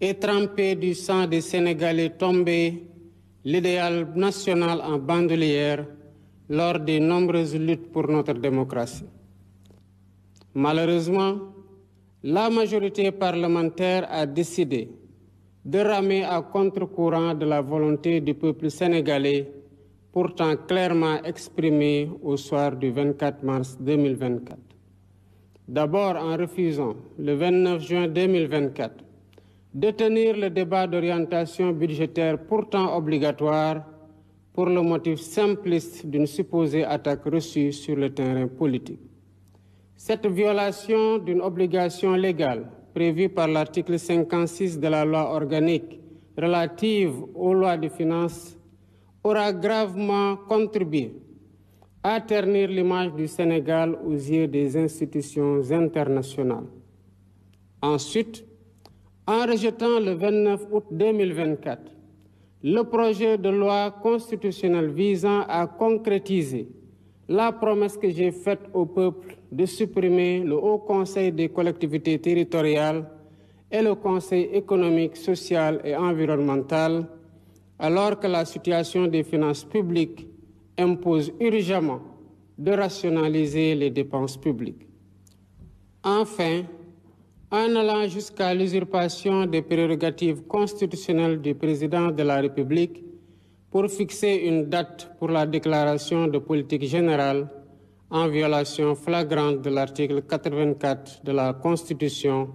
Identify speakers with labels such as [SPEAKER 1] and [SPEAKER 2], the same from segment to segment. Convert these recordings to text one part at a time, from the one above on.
[SPEAKER 1] et trempé du sang des Sénégalais tombés, l'idéal national en bandoulière lors des nombreuses luttes pour notre démocratie. Malheureusement, la majorité parlementaire a décidé de ramer à contre-courant de la volonté du peuple sénégalais, pourtant clairement exprimée au soir du 24 mars 2024. D'abord en refusant, le 29 juin 2024, de tenir le débat d'orientation budgétaire pourtant obligatoire pour le motif simpliste d'une supposée attaque reçue sur le terrain politique. Cette violation d'une obligation légale prévue par l'article 56 de la loi organique relative aux lois de finances aura gravement contribué à ternir l'image du Sénégal aux yeux des institutions internationales. Ensuite, en rejetant le 29 août 2024 le projet de loi constitutionnelle visant à concrétiser la promesse que j'ai faite au peuple de supprimer le Haut Conseil des collectivités territoriales et le Conseil économique, social et environnemental, alors que la situation des finances publiques impose urgemment de rationaliser les dépenses publiques. Enfin, en allant jusqu'à l'usurpation des prérogatives constitutionnelles du président de la République pour fixer une date pour la déclaration de politique générale en violation flagrante de l'article 84 de la Constitution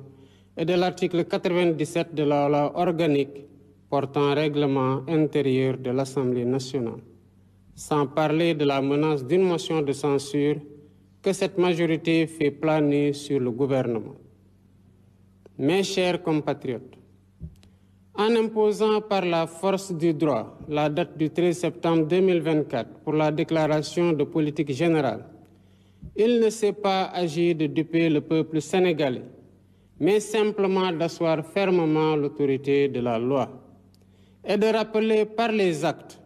[SPEAKER 1] et de l'article 97 de la loi organique portant règlement intérieur de l'Assemblée nationale, sans parler de la menace d'une motion de censure que cette majorité fait planer sur le gouvernement. Mes chers compatriotes, en imposant par la force du droit la date du 13 septembre 2024 pour la déclaration de politique générale, il ne s'est pas agi de duper le peuple sénégalais, mais simplement d'asseoir fermement l'autorité de la loi et de rappeler par les actes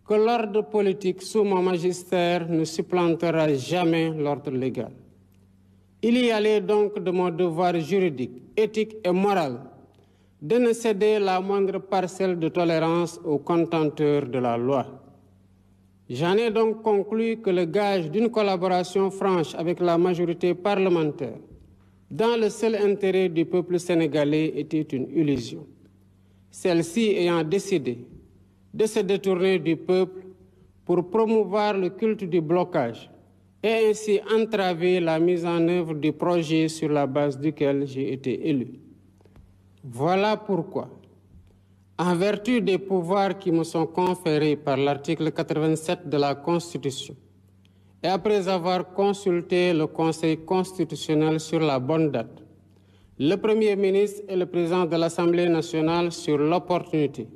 [SPEAKER 1] que l'ordre politique sous mon magistère ne supplantera jamais l'ordre légal. Il y allait donc de mon devoir juridique, éthique et moral de ne céder la moindre parcelle de tolérance aux contenteurs de la loi. J'en ai donc conclu que le gage d'une collaboration franche avec la majorité parlementaire dans le seul intérêt du peuple sénégalais était une illusion. Celle-ci ayant décidé de se détourner du peuple pour promouvoir le culte du blocage et ainsi entraver la mise en œuvre du projet sur la base duquel j'ai été élu. Voilà pourquoi, en vertu des pouvoirs qui me sont conférés par l'article 87 de la Constitution, et après avoir consulté le Conseil constitutionnel sur la bonne date, le Premier ministre et le Président de l'Assemblée nationale sur l'opportunité,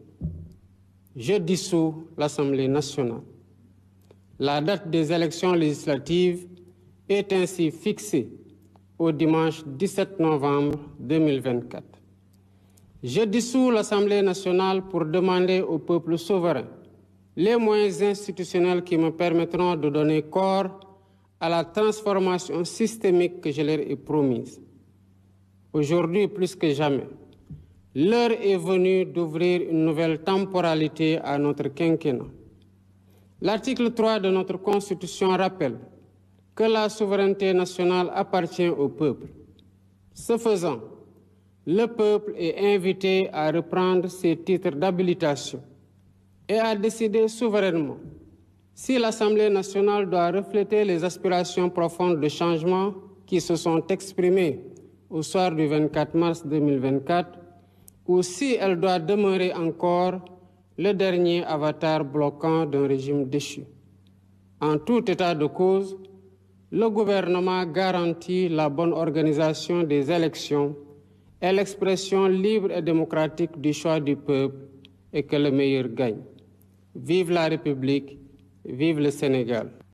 [SPEAKER 1] je dissous l'Assemblée nationale. La date des élections législatives est ainsi fixée au dimanche 17 novembre 2024. Je dissous l'Assemblée nationale pour demander au peuple souverain les moyens institutionnels qui me permettront de donner corps à la transformation systémique que je leur ai promise. Aujourd'hui, plus que jamais, l'heure est venue d'ouvrir une nouvelle temporalité à notre quinquennat. L'article 3 de notre Constitution rappelle que la souveraineté nationale appartient au peuple. Ce faisant, le peuple est invité à reprendre ses titres d'habilitation et à décider souverainement si l'Assemblée nationale doit refléter les aspirations profondes de changement qui se sont exprimées au soir du 24 mars 2024 ou si elle doit demeurer encore le dernier avatar bloquant d'un régime déchu. En tout état de cause, le gouvernement garantit la bonne organisation des élections et l'expression libre et démocratique du choix du peuple et que le meilleur gagne. Vive la République, vive le Sénégal.